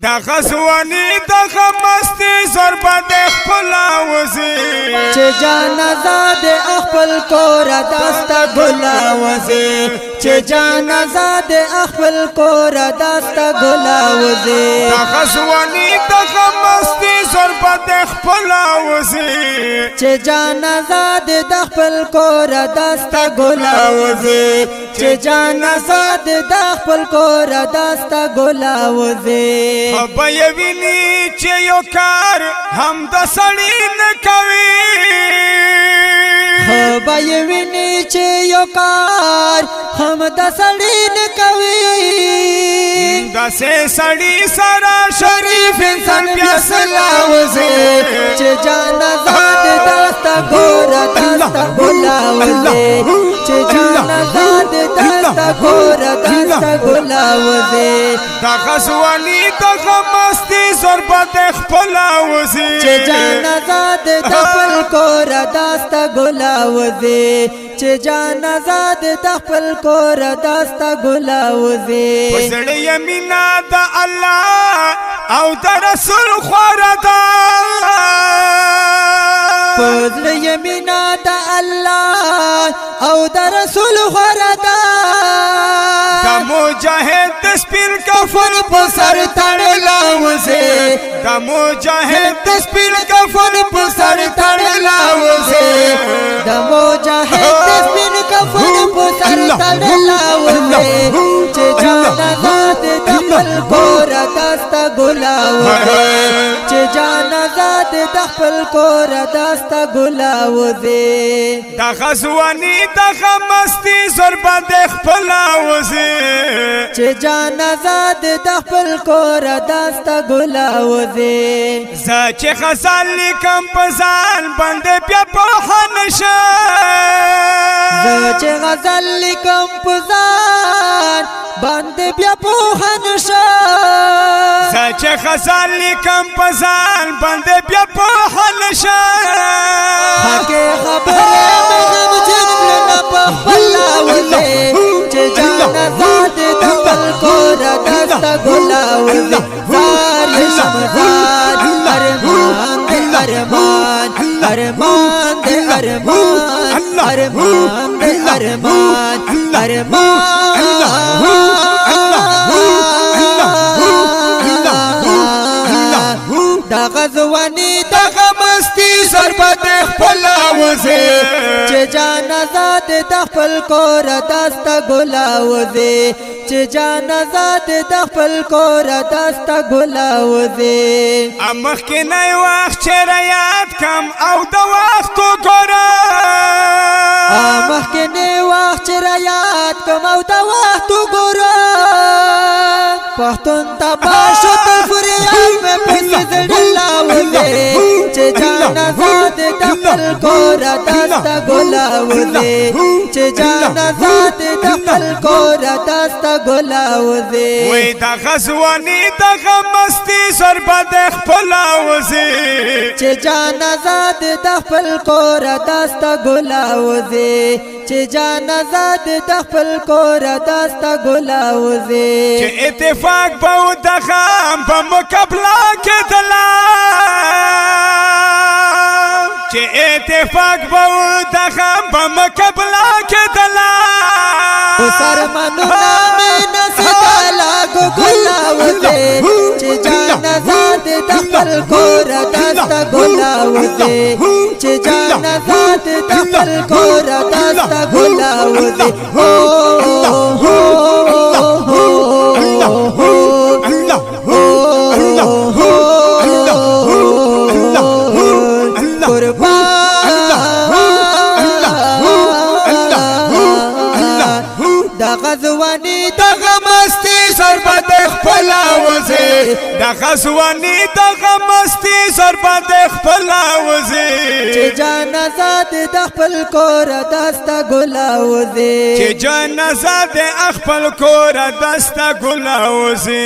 دا غزوانی دا غمستی زربا د خپلا وزی چې جانازه د خپل کور داستا ګلا وزی چې جانازه د خپل کور داستا ګلا وزی دا غزوانی دا غمستی زربا د خپلا وزی چې جانازه د خپل کور داستا ګلا وزی چې جانازه د خپل کور داستا ګلا وزی خبا یوینی چې یو کار هم د سړی نه کوي خبا یوینی چې یو کار هم د سړی نه کوي داسې سړی سره شریف انسان بیا سلاوزي چې جانازه د داستا ګور داستا ګلا وزي چې جانازه د داستا ګور داستا ګلا وزي دا غزوانی دا غمستی زربا د خپلا وزي چې جانازه د خپل کور داستا ګلا وزي چې جانازه د خپل کور داستا ګلا وزي پسړی یمینا د الله او د رسول خوردا پسړی یمینا د الله او د رسول خوردا د مجاهد د سپین کفن په سر تړلا وزي د مجاهد د سپین کفن په سر تړلا وزي د مجاهد د سپین کفن په سر تړلا وزي چې جانازه د خپل کور داستا ګلا وزي چې جانازه د خپل کور داستا ګلا وزي دا غزوانی دا غمستی زربا د خپلا وزي چې جانازه د خپل کور داستا ګلا وزي زه چې غزل لیکم په ځان باندې بیا پوهه نشه زه چې غزل لیکم په ځان باندې بیا پوهه نشه زه چې غزل لیکم په ځان باندې بیا پوهه نشه حقې خبرې مې غمجن کړمه په خپله وزې چې جانازه د خپل کور داستا ګلا وزې زار یې شم زار ارمان دې ارمان ارمان دې ارمان ارمان دې ارمان دا غزوانی دا غمستی زربا د خپلا وزي چې جانازه د خپل کور داستا ګلا وزي چې جانازه د خپل کور داستا ګلا وزي مخکې نه وخت چې یاد کم او د وخت ګوره مخکې نه وخت چې یاد کم او د وخت ګوره پښتون تباشو تر فریاد مې پسې زړلا وزي چې جانازه د خپل کور داستا ګلا وزي چې جانازه د خپل کور داستا ګلا وزي وې دا غزوانی دا غمستی زربا د خپلا وزي چې جانازه د خپل کور داستا ګلا وزي چې جانازه د خپل کور داستا ګلا وزي چې اتفاق به د غم په مقابله کې دلا چې اتفاق به د غم په مقابله کې دلا سر منو نامه نسکالا ګلا وزي چې جانازه د خپل کور داستا ګلا وزي چې جانازه د خپل کور داستا ګلا وزي غزوانی دا غمستی زربا د خپلا وزي دا غزوانی دا غمستی زربا د خپلا وزي چې جانازه د خپل کور داستا ګلا وزي چې جانازه د خپل کور داستا ګلا وزي